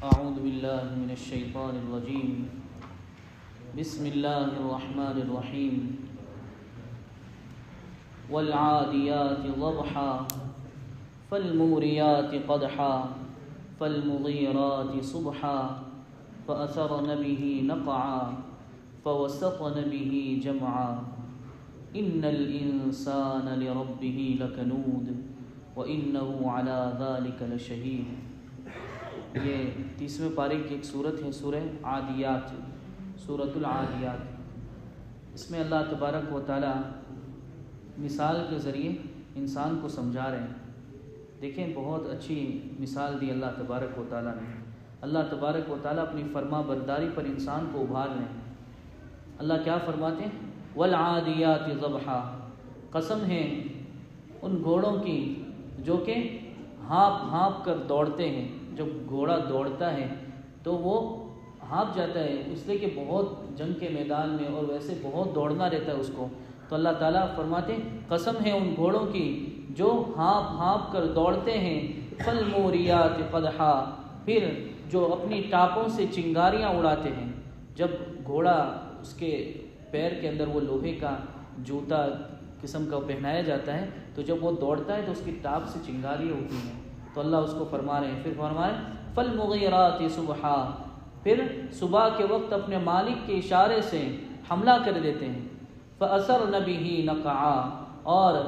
أعوذ بالله من الشيطان الرجيم. بسم الله الرحمن الرحيم. والعاديات ضبحا فالموريات قدحا فالمغيرات صبحا فأثرن به نقعا فوسطن به جمعا إن الإنسان لربه لكنود وإنه على ذلك لشهيد. یہ 30ویں پارے کی ایک صورت ہے، سورہ عادیات، سورۃ العادیات. اس میں اللہ تبارک و تعالی مثال کے ذریعے انسان کو سمجھا رہے ہیں. دیکھیں بہت اچھی مثال دی اللہ تبارک و تعالی نے. اللہ تبارک و تعالی اپنی فرما برداری پر انسان کو ابھار رہے ہیں. اللہ کیا فرماتے ہیں؟ والعادیات ضبحا، قسم ہے ان گھوڑوں کی جو کہ ہانپ ہانپ کر دوڑتے ہیں. جب گھوڑا دوڑتا ہے تو وہ ہانپ جاتا ہے، اس لیے کہ بہت جنگ کے میدان میں اور ویسے بہت دوڑنا رہتا ہے اس کو. تو اللہ تعالیٰ فرماتے ہیں قسم ہے ان گھوڑوں کی جو ہانپ ہانپ کر دوڑتے ہیں. فالموریات قدحا، پھر جو اپنی ٹاپوں سے چنگاریاں اڑاتے ہیں. جب گھوڑا اس کے پیر کے اندر وہ لوہے کا جوتا قسم کا پہنایا جاتا ہے تو جب وہ دوڑتا ہے تو اس کی ٹاپ سے چنگاریاں اٹھتی ہیں. تو اللہ اس کو فرما رہے ہیں، پھر فرما رہے ہیں فالمغیرات صبحا، پھر صبح کے وقت اپنے مالک کے اشارے سے حملہ کر دیتے ہیں. فأثرن به نقعا، اور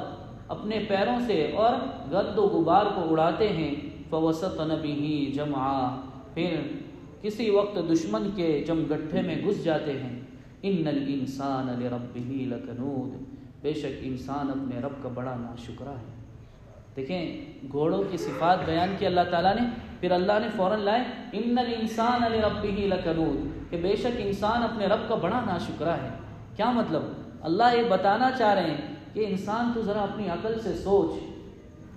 اپنے پیروں سے اور گرد و غبار کو اڑاتے ہیں. فوسطن به جمعا، پھر کسی وقت دشمن کے جمگٹھے میں گھس جاتے ہیں. ان الانسان لربه لکنود، بے شک انسان اپنے رب کا بڑا ناشکرا ہے. دیکھیں گھوڑوں کی صفات بیان کی اللہ تعالیٰ نے، پھر اللہ نے فوراً لائے ان الانسان لربه لکنود، کہ بے شک انسان اپنے رب کا بڑا ناشکرا ہے. کیا مطلب؟ اللہ یہ بتانا چاہ رہے ہیں کہ انسان تو ذرا اپنی عقل سے سوچ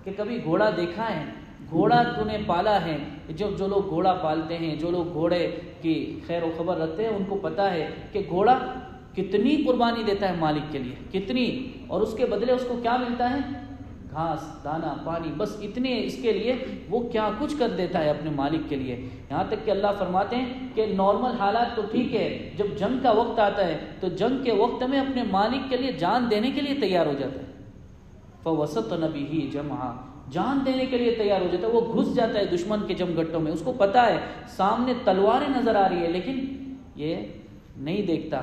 کہ کبھی گھوڑا دیکھا ہے؟ گھوڑا تو نے پالا ہے. جو لوگ گھوڑا پالتے ہیں، جو لوگ گھوڑے کی خیر و خبر رکھتے ہیں، ان کو پتہ ہے کہ گھوڑا کتنی قربانی دیتا ہے مالک کے لیے، کتنی، اور اس کے بدلے اس کو کیا ملتا ہے؟ گھاس، دانہ، پانی، بس اتنے. اس کے لیے وہ کیا کچھ کر دیتا ہے اپنے مالک کے لیے. یہاں تک کہ اللہ فرماتے ہیں کہ نارمل حالات تو ٹھیک ہے، جب جنگ کا وقت آتا ہے تو جنگ کے وقت میں اپنے مالک کے لیے جان دینے کے لیے تیار ہو جاتا ہے. فوسطن به جمعا، جان دینے کے لیے تیار ہو جاتا ہے. وہ گھس جاتا ہے دشمن کے جمگٹوں میں. اس کو پتہ ہے سامنے تلواریں نظر آ رہی ہے لیکن یہ نہیں دیکھتا.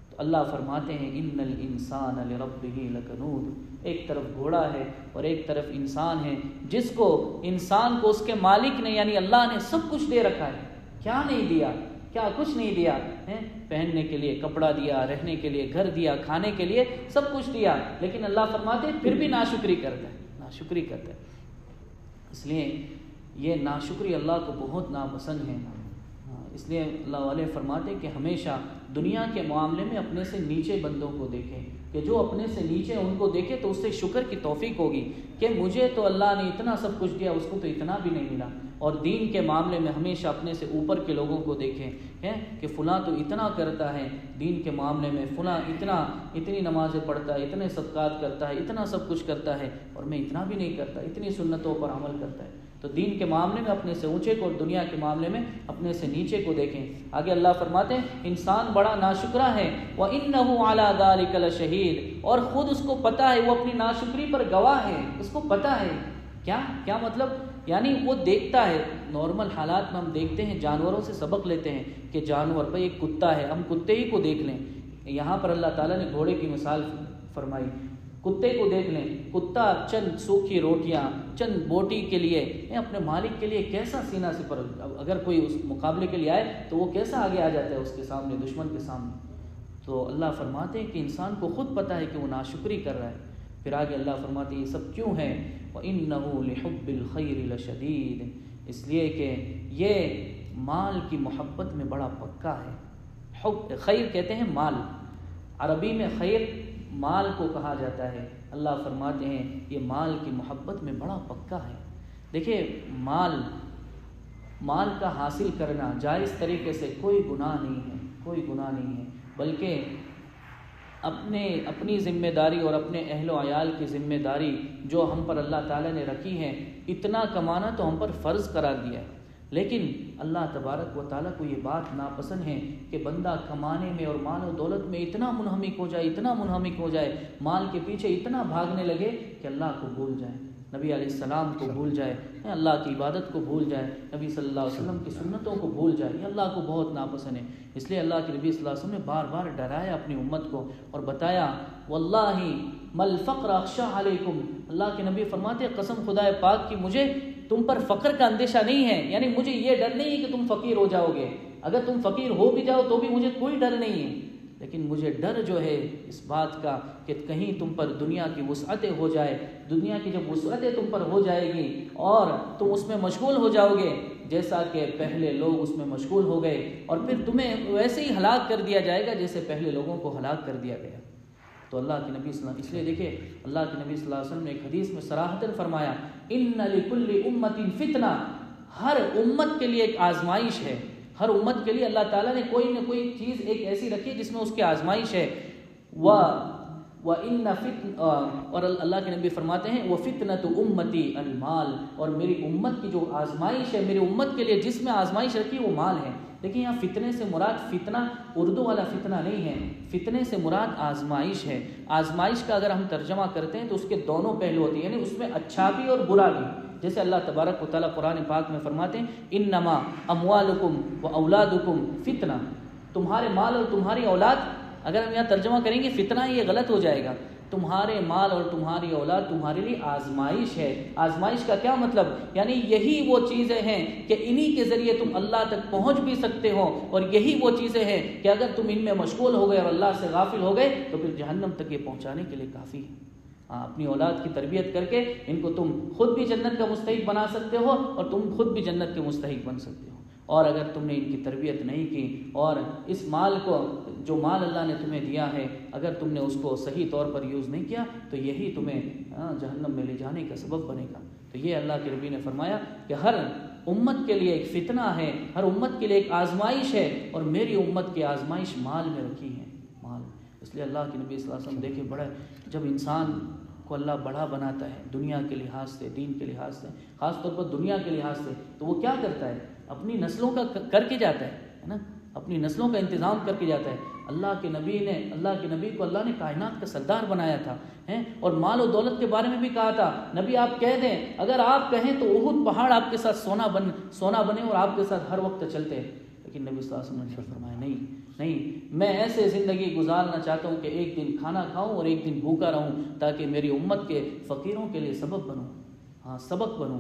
تو اللہ فرماتے ہیں ان الانسان لربه لکنود، ایک طرف گھوڑا ہے اور ایک طرف انسان ہے، جس کو انسان کو اس کے مالک نے یعنی اللہ نے سب کچھ دے رکھا ہے. کیا نہیں دیا؟ کیا کچھ نہیں دیا ہے؟ پہننے کے لیے کپڑا دیا، رہنے کے لیے گھر دیا، کھانے کے لیے سب کچھ دیا، لیکن اللہ فرماتے ہیں پھر بھی ناشکری کرتا ہے، ناشکری کرتا ہے. اس لیے یہ ناشکری اللہ کو بہت ناپسند ہے. اس لیے اللہ والے فرماتے ہیں کہ ہمیشہ دنیا کے معاملے میں اپنے سے نیچے بندوں کو دیکھیں، کہ جو اپنے سے نیچے ان کو دیکھے تو اس سے شکر کی توفیق ہوگی کہ مجھے تو اللہ نے اتنا سب کچھ دیا، اس کو تو اتنا بھی نہیں ملا. اور دین کے معاملے میں ہمیشہ اپنے سے اوپر کے لوگوں کو دیکھیں کہ فلاں تو اتنا کرتا ہے دین کے معاملے میں، فلاں اتنی نمازیں پڑھتا ہے، اتنے صدقات کرتا ہے، اتنا سب کچھ کرتا ہے، اور میں اتنا بھی نہیں کرتا، اتنی سنتوں پر عمل کرتا ہے. تو دین کے معاملے میں اپنے سے اونچے کو اور دنیا کے معاملے میں اپنے سے نیچے کو دیکھیں. آگے اللہ فرماتے ہیں انسان بڑا ناشکرا ہے. وَإِنَّهُ عَلَى ذَلِكَ لَشَهِيدٌ، اور خود اس کو پتہ ہے، وہ اپنی ناشکری پر گواہ ہے، اس کو پتہ ہے. کیا مطلب؟ یعنی وہ دیکھتا ہے. نارمل حالات میں ہم دیکھتے ہیں، جانوروں سے سبق لیتے ہیں کہ جانور بھائی ایک کتا ہے، ہم کتے ہی کو دیکھ لیں. یہاں پر اللہ تعالیٰ نے گھوڑے کی مثال فرمائی. کتے کو دیکھ لیں، کتا چند سوکھی روٹیاں، چند بوٹی کے لیے اپنے مالک کے لیے کیسا سینہ سپر، اگر کوئی اس مقابلے کے لیے آئے تو وہ کیسا آگے آ جاتا ہے اس کے سامنے، دشمن کے سامنے. تو اللہ فرماتے ہیں کہ انسان کو خود پتہ ہے کہ وہ ناشکری کر رہا ہے. پھر آگے اللہ فرماتے ہیں یہ سب کیوں ہے؟ وَإِنَّهُ لِحُبِّ الْخَيْرِ لَشَدِيدٌ، اس لیے کہ یہ مال کی محبت میں بڑا پکا ہے. خیر کہتے ہیں مال، عربی میں خیر مال کو کہا جاتا ہے. اللہ فرماتے ہیں یہ مال کی محبت میں بڑا پکا ہے. دیکھیں مال کا حاصل کرنا جائز طریقے سے کوئی گناہ نہیں ہے، کوئی گناہ نہیں ہے، بلکہ اپنی ذمہ داری اور اپنے اہل و عیال کی ذمہ داری جو ہم پر اللہ تعالیٰ نے رکھی ہے، اتنا کمانا تو ہم پر فرض قرار دیا ہے. لیکن اللہ تبارک و تعالیٰ کو یہ بات ناپسند ہے کہ بندہ کمانے میں اور مال و دولت میں اتنا منہمک ہو جائے، اتنا منہمک ہو جائے، مال کے پیچھے اتنا بھاگنے لگے کہ اللہ کو بھول جائے، نبی علیہ السلام کو بھول جائے، اللہ کی عبادت کو بھول جائے، نبی صلی اللہ علیہ وسلم کی سنتوں کو بھول جائے. یہ اللہ کو بہت ناپسند ہے. اس لیے اللہ کے نبی صلی اللہ علیہ وسلم نے بار بار ڈرایا اپنی امت کو اور بتایا واللہ مل فقر اخشى علیکم. اللہ کے نبی فرماتے قسم خدا پاک کی مجھے تم پر فقر کا اندیشہ نہیں ہے، یعنی مجھے یہ ڈر نہیں ہے کہ تم فقیر ہو جاؤ گے. اگر تم فقیر ہو بھی جاؤ تو بھی مجھے کوئی ڈر نہیں ہے، لیکن مجھے ڈر جو ہے اس بات کا کہ کہیں تم پر دنیا کی وسعتیں ہو جائے. دنیا کی جب وسعتیں تم پر ہو جائے گی اور تم اس میں مشغول ہو جاؤ گے جیسا کہ پہلے لوگ اس میں مشغول ہو گئے، اور پھر تمہیں ویسے ہی ہلاک کر دیا جائے گا جیسے پہلے لوگوں کو ہلاک کر دیا گیا. تو اللہ کے نبی صلی اللہ علیہ وسلم، اس لیے دیکھیں اللہ کے نبی صلی اللہ علیہ وسلم نے ایک حدیث میں صراحتاً فرمایا ان لکل امت فتنہ، ہر امت کے لیے ایک آزمائش ہے. ہر امت کے لیے اللہ تعالیٰ نے کوئی نہ کوئی چیز ایک ایسی رکھی جس میں اس کی آزمائش ہے. اور اللہ کے نبی فرماتے ہیں وہ فتنۃ امتی المال، اور میری امت کی جو آزمائش ہے، میری امت کے لیے جس میں آزمائش رکھی وہ مال ہے. دیکھیں یہاں فتنے سے مراد فتنہ اردو والا فتنہ نہیں ہے، فتنے سے مراد آزمائش ہے. آزمائش کا اگر ہم ترجمہ کرتے ہیں تو اس کے دونوں پہلو ہوتے ہیں، یعنی اس میں اچھا بھی اور برا بھی. جیسے اللہ تبارک و تعالیٰ قرآن پاک میں فرماتے ہیں انما اموالکم و اولادکم فتنہ، تمہارے مال اور تمہاری اولاد، اگر ہم یہاں ترجمہ کریں گے فتنہ یہ غلط ہو جائے گا. تمہارے مال اور تمہاری اولاد تمہارے لیے آزمائش ہے. آزمائش کا کیا مطلب؟ یعنی یہی وہ چیزیں ہیں کہ انہی کے ذریعے تم اللہ تک پہنچ بھی سکتے ہو، اور یہی وہ چیزیں ہیں کہ اگر تم ان میں مشغول ہو گئے اور اللہ سے غافل ہو گئے تو پھر جہنم تک یہ پہنچانے کے لیے کافی ہے. اپنی اولاد کی تربیت کر کے ان کو تم خود بھی جنت کا مستحق بنا سکتے ہو اور تم خود بھی جنت کے مستحق بن سکتے ہو. اور اگر تم نے ان کی تربیت نہیں کی اور اس مال کو، جو مال اللہ نے تمہیں دیا ہے، اگر تم نے اس کو صحیح طور پر یوز نہیں کیا تو یہی تمہیں جہنم میں لے جانے کا سبب بنے گا. تو یہ اللہ کے نبی نے فرمایا کہ ہر امت کے لیے ایک فتنہ ہے، ہر امت کے لیے ایک آزمائش ہے، اور میری امت کی آزمائش مال میں رکھی ہے، مال. اس لیے اللہ کے نبی صلی اللہ علیہ وسلم دیکھیں بڑا، جب انسان کو اللہ بڑا بناتا ہے دنیا کے لحاظ سے، دین کے لحاظ سے، خاص طور پر دنیا کے لحاظ سے، تو وہ کیا کرتا ہے؟ اپنی نسلوں کا کر کے جاتا ہے نا، اپنی نسلوں کا انتظام کر کے جاتا ہے. اللہ کے نبی کو اللہ نے کائنات کا سردار بنایا تھا، اور مال و دولت کے بارے میں بھی کہا تھا نبی آپ کہہ دیں، اگر آپ کہیں تو احد پہاڑ آپ کے ساتھ سونا بنے اور آپ کے ساتھ ہر وقت چلتے ہیں. لیکن نبی صلی اللہ علیہ وسلم نے فرمایا نہیں، میں ایسے زندگی گزارنا چاہتا ہوں کہ ایک دن کھانا کھاؤں اور ایک دن بھوکا رہوں، تاکہ میری امت کے فقیروں کے لیے سبب بنوں، سبق بنوں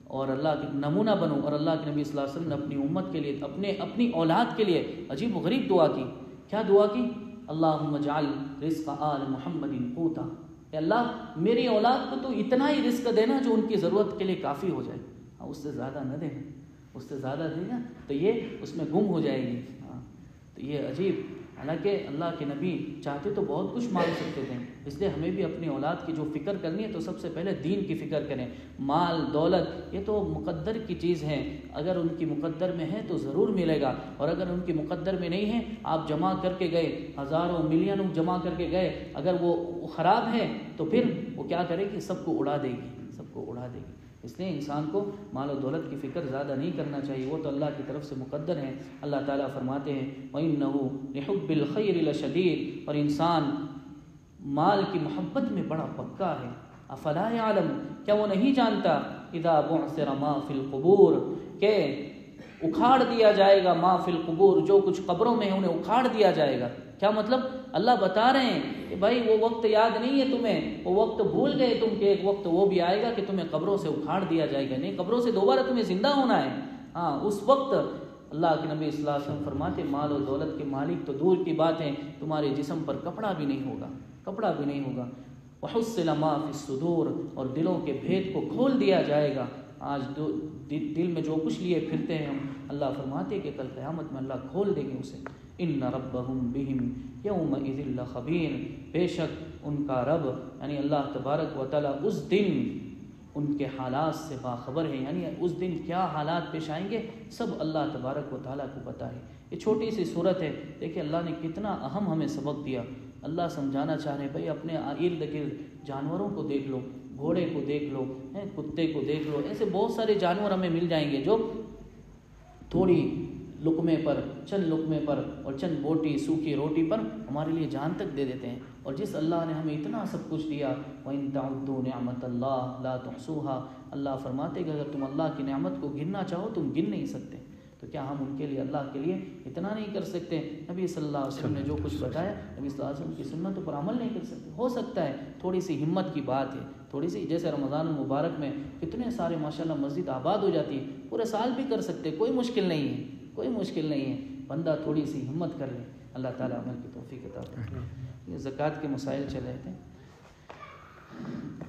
اور اللہ کے نمونہ بنوں. اور اللہ کے نبی صلی اللہ علیہ وسلم نے اپنی امت کے لیے، اپنی اولاد کے لیے عجیب و غریب دعا کی. کیا دعا کی؟ اللہم اجعل رزق آل محمد قوتا، اے اللہ میری اولاد کو تو اتنا ہی رزق دینا جو ان کی ضرورت کے لیے کافی ہو جائے، اس سے زیادہ نہ دینا، اس سے زیادہ دینا تو یہ اس میں گم ہو جائے گی. تو یہ عجیب، حالانکہ اللہ کے نبی چاہتے تو بہت کچھ مانگ سکتے تھے. اس لیے ہمیں بھی اپنی اولاد کی جو فکر کرنی ہے تو سب سے پہلے دین کی فکر کریں. مال دولت یہ تو مقدر کی چیز ہے، اگر ان کی مقدر میں ہے تو ضرور ملے گا، اور اگر ان کی مقدر میں نہیں ہے، آپ جمع کر کے گئے، ہزاروں ملینوں جمع کر کے گئے، اگر وہ خراب ہے تو پھر وہ کیا کرے گی؟ سب کو اڑا دے گی، سب کو اڑا دے گی. اس لیے انسان کو مال و دولت کی فکر زیادہ نہیں کرنا چاہیے، وہ تو اللہ کی طرف سے مقدر ہے. اللہ تعالیٰ فرماتے ہیں وَإِنَّهُ لِحُبِّ الْخَيْرِ لَشَدِيدٌ، اور انسان مال کی محبت میں بڑا پکا ہے. افلا یعلم، کیا وہ نہیں جانتا؟ اذا بعثر ما فی القبور، کہ اکھاڑ دیا جائے گا ما فی القبور، جو کچھ قبروں میں ہے انہیں اکھاڑ دیا جائے گا. کیا مطلب؟ اللہ بتا رہے ہیں کہ بھائی وہ وقت یاد نہیں ہے تمہیں، وہ وقت بھول گئے تم کہ ایک وقت وہ بھی آئے گا کہ تمہیں قبروں سے اکھاڑ دیا جائے گا. نہیں، قبروں سے دوبارہ تمہیں زندہ ہونا ہے. اس وقت اللہ کے نبی صلی اللہ علیہ وسلم فرماتے مال و دولت کے مالک تو دور کی بات ہے، تمہارے جسم پر کپڑا بھی نہیں ہوگا، کپڑا بھی نہیں ہوگا. وحصل ما فی الصدور، اور دلوں کے بھید کو کھول دیا جائے گا. آج دل میں جو کچھ لیے پھرتے ہیں ہم، اللہ فرماتے کہ کل قیامت میں اللہ کھول دیں گے اسے. ان ربہم بہم یومئذ لخبیر، بے شک ان کا رب یعنی اللہ تبارک و تعالیٰ اس دن ان کے حالات سے باخبر ہے. یعنی اس دن کیا حالات پیش آئیں گے سب اللہ تبارک و تعالیٰ کو پتہ ہے. یہ چھوٹی سی صورت ہے، دیکھیں اللہ نے کتنا اہم ہمیں سبق دیا. اللہ سمجھانا چاہ رہے ہیں بھائی اپنے ارد گرد جانوروں کو دیکھ لو، گھوڑے کو دیکھ لو، کتے کو دیکھ لو، ایسے بہت سارے جانور ہمیں مل جائیں گے جو تھوڑی لقمے پر، چند لقمے پر اور چند بوٹی سوکھی روٹی پر ہمارے لیے جان تک دے دیتے ہیں۔ اور جس اللہ نے ہمیں اتنا سب کچھ دیا، وَإِن تَعُدُّوا نِعْمَةَ اللَّهِ لَا تُحْصُوهَا، اللہ فرماتے کہ اگر تم اللہ کی نعمت کو گننا چاہو تم گن نہیں سکتے، تو کیا ہم ان کے لیے اللہ کے لیے اتنا نہیں کر سکتے؟ نبی صلی اللہ علیہ وسلم نے جو کچھ بتایا، نبی صلی اللہ علیہ وسلم کی سنتوں پر عمل نہیں کر سکتے؟ ہو سکتا ہے تھوڑی سی ہمت کی بات ہے، تھوڑی سی، جیسے رمضان المبارک میں کتنے سارے ماشاءاللہ مسجد آباد ہو جاتی ہے، پورے سال بھی کر سکتے، کوئی مشکل نہیں ہے، کوئی مشکل نہیں ہے، بندہ تھوڑی سی ہمت کر لے، اللہ تعالیٰ عمل کی توفیق عطا فرمائے۔ یہ زکوٰۃ کے مسائل چل رہے تھے۔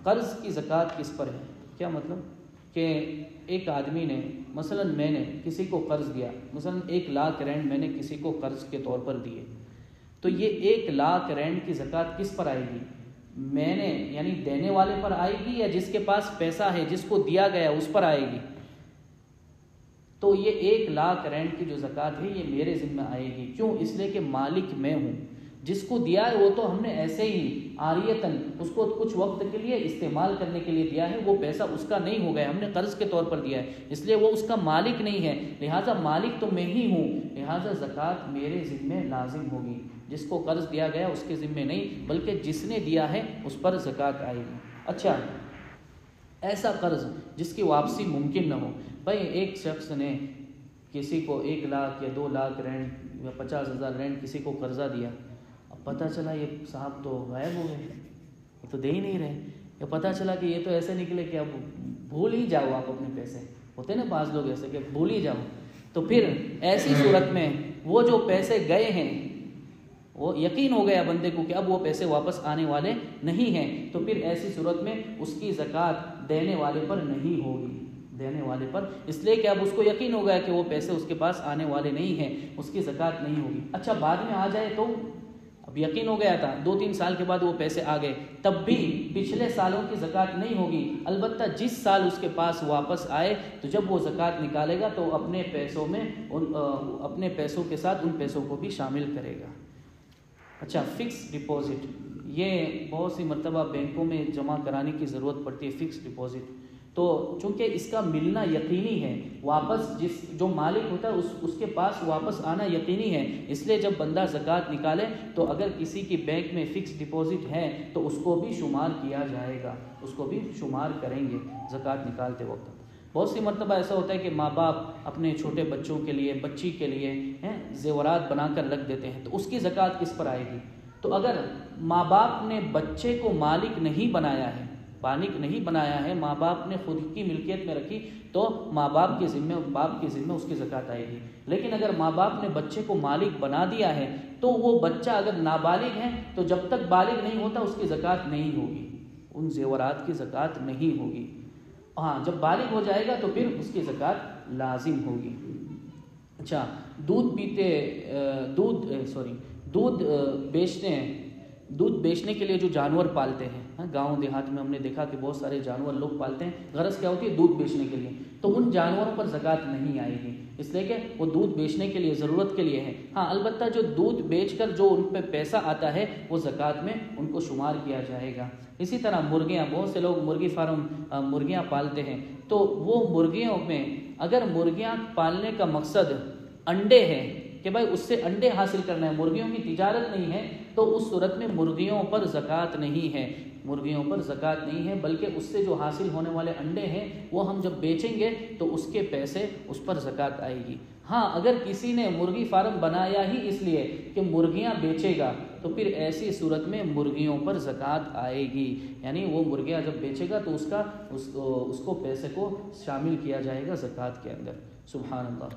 قرض کی زکوٰۃ کس پر ہے؟ کیا مطلب کہ ایک آدمی نے، مثلا میں نے کسی کو قرض دیا، مثلا 1,00,000 رینڈ میں نے کسی کو قرض کے طور پر دیے، تو یہ 1,00,000 رینڈ کی زکوٰۃ کس پر آئے گی؟ میں نے یعنی دینے والے پر آئے گی، یا جس کے پاس پیسہ ہے جس کو دیا گیا اس پر آئے گی؟ تو یہ 1,00,000 رینڈ کی جو زکوٰۃ ہے یہ میرے ذمہ آئے گی۔ کیوں؟ اس لیے کہ مالک میں ہوں، جس کو دیا ہے وہ تو ہم نے ایسے ہی عاریتاً اس کو کچھ وقت کے لیے استعمال کرنے کے لیے دیا ہے، وہ پیسہ اس کا نہیں ہو گیا، ہم نے قرض کے طور پر دیا ہے، اس لیے وہ اس کا مالک نہیں ہے، لہٰذا مالک تو میں ہی ہوں، لہٰذا زکوٰۃ میرے ذمہ لازم ہوگی۔ جس کو قرض دیا گیا اس کے ذمہ نہیں، بلکہ جس نے دیا ہے اس پر زکوٰۃ آئے گی۔ اچھا، ایسا قرض جس کی واپسی ممکن نہ ہو، بھائی ایک شخص نے کسی کو 1,00,000 یا 2,00,000 رینڈ یا 50,000 رینڈ کسی کو قرضہ دیا، اب پتہ چلا یہ صاحب تو غائب ہو گئے، یہ تو دے ہی نہیں رہے، یا پتہ چلا کہ یہ تو ایسے نکلے کہ اب بھول ہی جاؤ آپ اپنے پیسے، ہوتے نا بعض لوگ ایسے کہ بھول ہی جاؤ، تو پھر ایسی صورت میں وہ جو پیسے گئے ہیں وہ یقین ہو گیا بندے کو کہ اب وہ پیسے واپس آنے والے نہیں ہیں، تو پھر ایسی صورت میں اس کی زکوٰۃ دینے والے پر نہیں ہوگی، دینے والے پر، اس لیے کہ اب اس کو یقین ہو گیا کہ وہ پیسے اس کے پاس آنے والے نہیں ہیں، اس کی زکوٰۃ نہیں ہوگی۔ اچھا، بعد میں آ جائے تو اب یقین ہو گیا تھا، 2-3 سال کے بعد وہ پیسے آ گئے، تب بھی پچھلے سالوں کی زکوٰۃ نہیں ہوگی، البتہ جس سال اس کے پاس واپس آئے تو جب وہ زکوٰۃ نکالے گا تو اپنے پیسوں میں اپنے پیسوں کے ساتھ ان پیسوں کو بھی شامل کرے گا۔ اچھا، فکس ڈپازٹ، یہ بہت سی مرتبہ بینکوں میں جمع کرانے کی ضرورت پڑتی ہے، فکس ڈپازٹ، تو چونکہ اس کا ملنا یقینی ہے، واپس جو مالک ہوتا ہے اس کے پاس واپس آنا یقینی ہے، اس لیے جب بندہ زکوٰۃ نکالے تو اگر کسی کی بینک میں فکس ڈپازٹ ہے تو اس کو بھی شمار کیا جائے گا، اس کو بھی شمار کریں گے زکوٰۃ نکالتے وقت۔ بہت سی مرتبہ ایسا ہوتا ہے کہ ماں باپ اپنے چھوٹے بچوں کے لیے، بچی کے لیے زیورات بنا کر رکھ دیتے ہیں، تو اس کی زکوٰۃ کس پر آئے گی؟ تو اگر ماں باپ نے بچے کو مالک نہیں بنایا ہے، ماں باپ نے خود کی ملکیت میں رکھی، تو ماں باپ کے ذمہ اس کی زکوٰۃ آئے گی۔ لیکن اگر ماں باپ نے بچے کو مالک بنا دیا ہے تو وہ بچہ اگر نابالغ ہے تو جب تک بالغ نہیں ہوتا اس کی زکوٰۃ نہیں ہوگی، ان زیورات کی زکوٰۃ نہیں ہوگی۔ ہاں، جب بالغ ہو جائے گا تو پھر اس کی زکوٰۃ لازم ہوگی۔ اچھا، دودھ بیچنے کے لیے جو جانور پالتے ہیں، گاؤں دیہات میں ہم نے دیکھا کہ بہت سارے جانور لوگ پالتے ہیں، غرض کیا ہوتی ہے؟ دودھ بیچنے کے لیے، تو ان جانوروں پر زکوٰۃ نہیں آئے گی، اس لیے کہ وہ دودھ بیچنے کے لیے، ضرورت کے لیے ہے۔ ہاں، البتہ جو دودھ بیچ کر جو ان پہ پیسہ آتا ہے وہ زکوٰۃ میں ان کو شمار کیا جائے گا۔ اسی طرح مرغیاں، بہت سے لوگ مرغی فارم مرغیاں پالتے ہیں، تو وہ مرغیوں میں اگر مرغیاں پالنے کا مقصد انڈے ہے کہ بھائی اس سے انڈے حاصل کرنا ہے، مرغیوں کی تجارت نہیں ہے، تو اس صورت میں مرغیوں پر زکوٰۃ نہیں ہے، بلکہ اس سے جو حاصل ہونے والے انڈے ہیں وہ ہم جب بیچیں گے تو اس کے پیسے اس پر زکوٰۃ آئے گی۔ ہاں، اگر کسی نے مرغی فارم بنایا ہی اس لیے کہ مرغیاں بیچے گا تو پھر ایسی صورت میں مرغیوں پر زکوٰۃ آئے گی، یعنی وہ مرغیاں جب بیچے گا تو اس کو پیسے کو شامل کیا جائے گا زکوٰۃ کے اندر۔ سبحان اللہ۔